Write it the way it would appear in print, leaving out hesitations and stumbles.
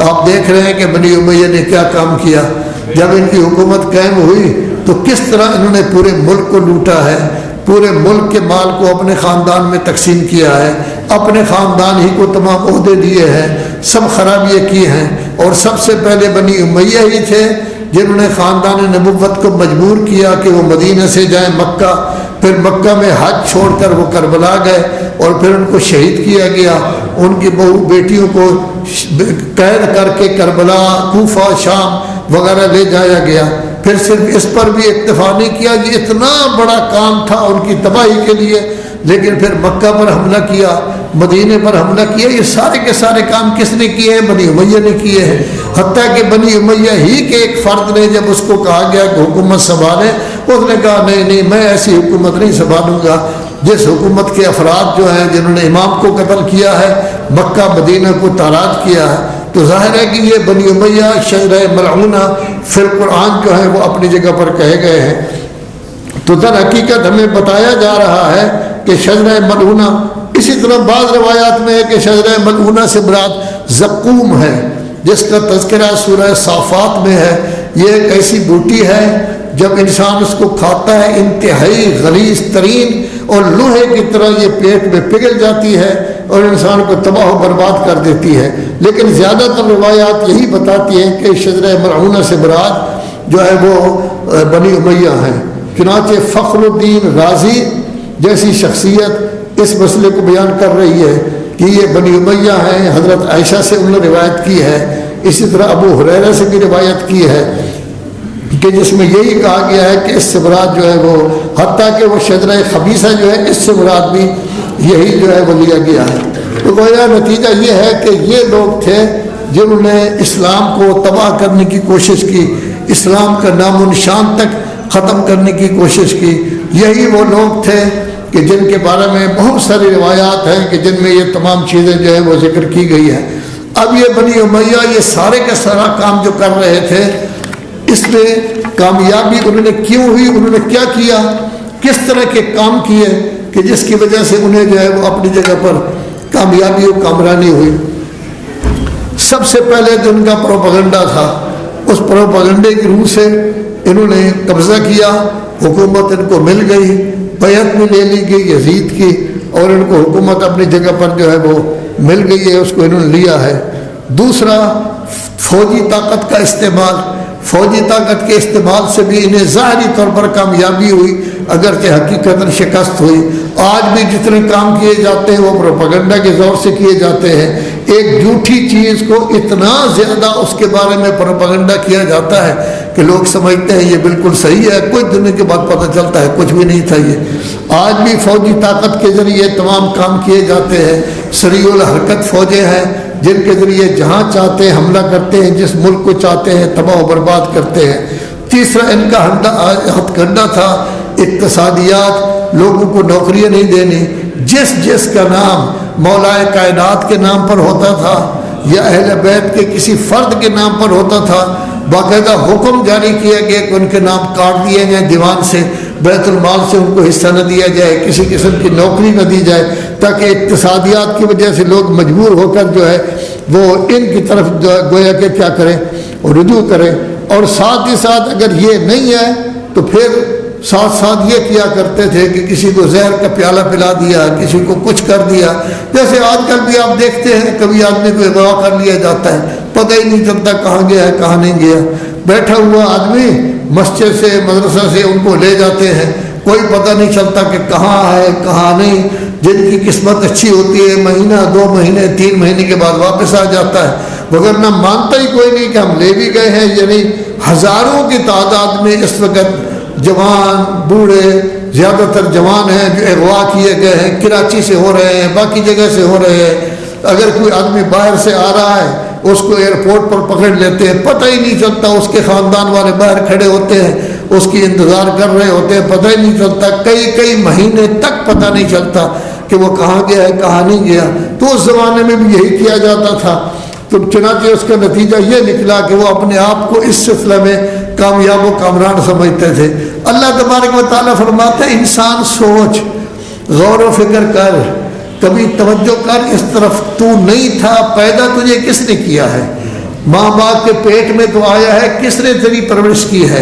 آپ دیکھ رہے ہیں کہ بنی امیہ نے کیا کام کیا. جب ان کی حکومت قائم ہوئی تو کس طرح انہوں نے پورے ملک کو لوٹا ہے, پورے ملک کے مال کو اپنے خاندان میں تقسیم کیا ہے, اپنے خاندان ہی کو تمام عہدے دیے ہیں, سب خرابیاں کی ہیں. اور سب سے پہلے بنی امیہ ہی تھے جنہوں نے خاندان نبوت کو مجبور کیا کہ وہ مدینہ سے جائیں مکہ. پھر مکہ میں حج چھوڑ کر وہ کربلا گئے اور پھر ان کو شہید کیا گیا. ان کی بہو بیٹیوں کو قید کر کے کربلا, کوفہ, شام وغیرہ لے جایا گیا. پھر صرف اس پر بھی اکتفا نہیں کیا, یہ اتنا بڑا کام تھا ان کی تباہی کے لیے, لیکن پھر مکہ پر حملہ کیا, مدینے پر حملہ کیا. یہ سارے کے سارے کام کس نے کیے ہیں؟ بنی امیہ نے کیے ہیں. حتیٰ کہ بنی امیہ ہی کے ایک فرد نے جب اس کو کہا گیا کہ حکومت سنبھالے, اس نے کہا نہیں میں ایسی حکومت نہیں سنبھالوں گا جس حکومت کے افراد جو ہیں جنہوں نے امام کو قتل کیا ہے, مکہ مدینہ کو تاراج کیا ہے. تو ظاہر ہے کہ یہ بنی امیہ شجرہ ملعونہ فی القرآن جو ہے وہ اپنی جگہ پر کہے گئے ہیں. تو در حقیقت ہمیں بتایا جا رہا ہے کہ شجرہ ملعونہ, اسی طرح بعض روایات میں ہے کہ شجرہ ملعونہ سے مراد زقوم ہے جس کا تذکرہ سورہ صافات میں ہے. یہ ایک ایسی بوٹی ہے جب انسان اس کو کھاتا ہے انتہائی غلیظ ترین اور لوہے کی طرح یہ پیٹ میں پگھل جاتی ہے اور انسان کو تباہ و برباد کر دیتی ہے. لیکن زیادہ تر روایات یہی بتاتی ہیں کہ شجرہ ملعونہ سے مراد جو ہے وہ بنی امیہ ہیں. چنانچہ فخر الدین رازی جیسی شخصیت اس مسئلے کو بیان کر رہی ہے کہ یہ بنی امیہ ہیں. حضرت عائشہ سے انہوں نے روایت کی ہے, اسی طرح ابو ہریرہ سے بھی روایت کی ہے کہ جس میں یہی کہا گیا ہے کہ اس سے مراد جو ہے وہ, حتیٰ کہ وہ شجرہ خبیثہ جو ہے اس سے مراد بھی یہی جو ہے وہ لیا گیا ہے. تو گویا نتیجہ یہ ہے کہ یہ لوگ تھے جنہوں نے اسلام کو تباہ کرنے کی کوشش کی, اسلام کا نام و نشان تک ختم کرنے کی کوشش کی. یہی وہ لوگ تھے کہ جن کے بارے میں بہت ساری روایات ہیں کہ جن میں یہ تمام چیزیں جو ہے وہ ذکر کی گئی ہیں. اب یہ بنی امیہ یہ سارے کا سارا کام جو کر رہے تھے, اس میں کامیابی انہوں نے کیوں ہوئی, انہوں نے کیا کیا, کس طرح کے کام کیے کہ جس کی وجہ سے انہیں جو ہے وہ اپنی جگہ پر کامیابی و کامرانی ہوئی. سب سے پہلے جو ان کا پروپیگنڈا تھا, اس پروپیگنڈے کی روح سے انہوں نے قبضہ کیا, حکومت ان کو مل گئی, بیعت میں لے لی گئی یزید کی اور ان کو حکومت اپنی جگہ پر جو ہے وہ مل گئی ہے, اس کو انہوں نے لیا ہے. دوسرا فوجی طاقت کا استعمال, فوجی طاقت کے استعمال سے بھی انہیں ظاہری طور پر کامیابی ہوئی اگرچہ حقیقتاً شکست ہوئی. آج بھی جتنے کام کیے جاتے ہیں وہ پروپیگنڈا کے زور سے کیے جاتے ہیں. ایک جھوٹی چیز کو اتنا زیادہ اس کے بارے میں پروپیگنڈا کیا جاتا ہے کہ لوگ سمجھتے ہیں یہ بالکل صحیح ہے, کچھ دنوں کے بعد پتہ چلتا ہے کچھ بھی نہیں تھا یہ. آج بھی فوجی طاقت کے ذریعے تمام کام کیے جاتے ہیں. سریع الحرکت فوجیں ہیں جن کے ذریعے جہاں چاہتے ہیں حملہ کرتے ہیں, جس ملک کو چاہتے ہیں تباہ و برباد کرتے ہیں. تیسرا ان کا ہتھ کنڈا تھا اقتصادیات, لوگوں کو نوکریاں نہیں دینی. جس کا نام مولائے کائنات کے نام پر ہوتا تھا یا اہل بیت کے کسی فرد کے نام پر ہوتا تھا, باقاعدہ حکم جاری کیا گیا کہ ان کے نام کاٹ دیے جائیں دیوان سے, بیت المال سے ان کو حصہ نہ دیا جائے, کسی قسم کی نوکری نہ دی جائے, تاکہ اقتصادیات کی وجہ سے لوگ مجبور ہو کر جو ہے وہ ان کی طرف گویا کہ کیا کریں, رجوع کریں. اور ساتھ ہی ساتھ اگر یہ نہیں ہے تو پھر ساتھ ساتھ یہ کیا کرتے تھے کہ کسی کو زہر کا پیالہ پلا دیا, کسی کو کچھ کر دیا. جیسے آج کل بھی آپ دیکھتے ہیں کبھی آدمی کو اغوا کر لیا جاتا ہے, پتہ ہی نہیں چلتا کہاں گیا ہے کہاں نہیں گیا. بیٹھا ہوا آدمی مسجد سے مدرسہ سے ان کو لے جاتے ہیں, کوئی پتہ نہیں چلتا کہ کہاں ہے کہاں نہیں. جن کی قسمت اچھی ہوتی ہے مہینہ 2 مہینے 3 مہینے کے بعد واپس آ جاتا ہے, وگرنہ مانتا ہی کوئی نہیں کہ ہم لے بھی گئے ہیں. یعنی ہزاروں کی تعداد میں اس وقت جوان بوڑھے, زیادہ تر جوان ہیں جو اغوا کیے گئے ہیں, کراچی سے ہو رہے ہیں, باقی جگہ سے ہو رہے ہیں. اگر کوئی آدمی باہر سے آ رہا ہے اس کو ایئرپورٹ پر پکڑ لیتے ہیں, پتہ ہی نہیں چلتا, اس کے خاندان والے باہر کھڑے ہوتے ہیں, اس کی انتظار کر رہے ہوتے ہیں, پتہ ہی نہیں چلتا, کئی مہینے تک پتہ نہیں چلتا کہ وہ کہاں گیا ہے کہاں نہیں گیا. تو اس زمانے میں بھی یہی کیا جاتا تھا. تو چنانچہ اس کا نتیجہ یہ نکلا کہ وہ اپنے آپ کو اس سلسلے میں کامیاب و کامران سمجھتے تھے. اللہ تبارک و تعالیٰ فرماتا ہے انسان سوچ, غور و فکر کر, کبھی توجہ کر اس طرف, تو نہیں تھا, پیدا تجھے کس نے کیا ہے, ماں باپ کے پیٹ میں تو آیا ہے، کس نے تیری پرورش کی ہے؟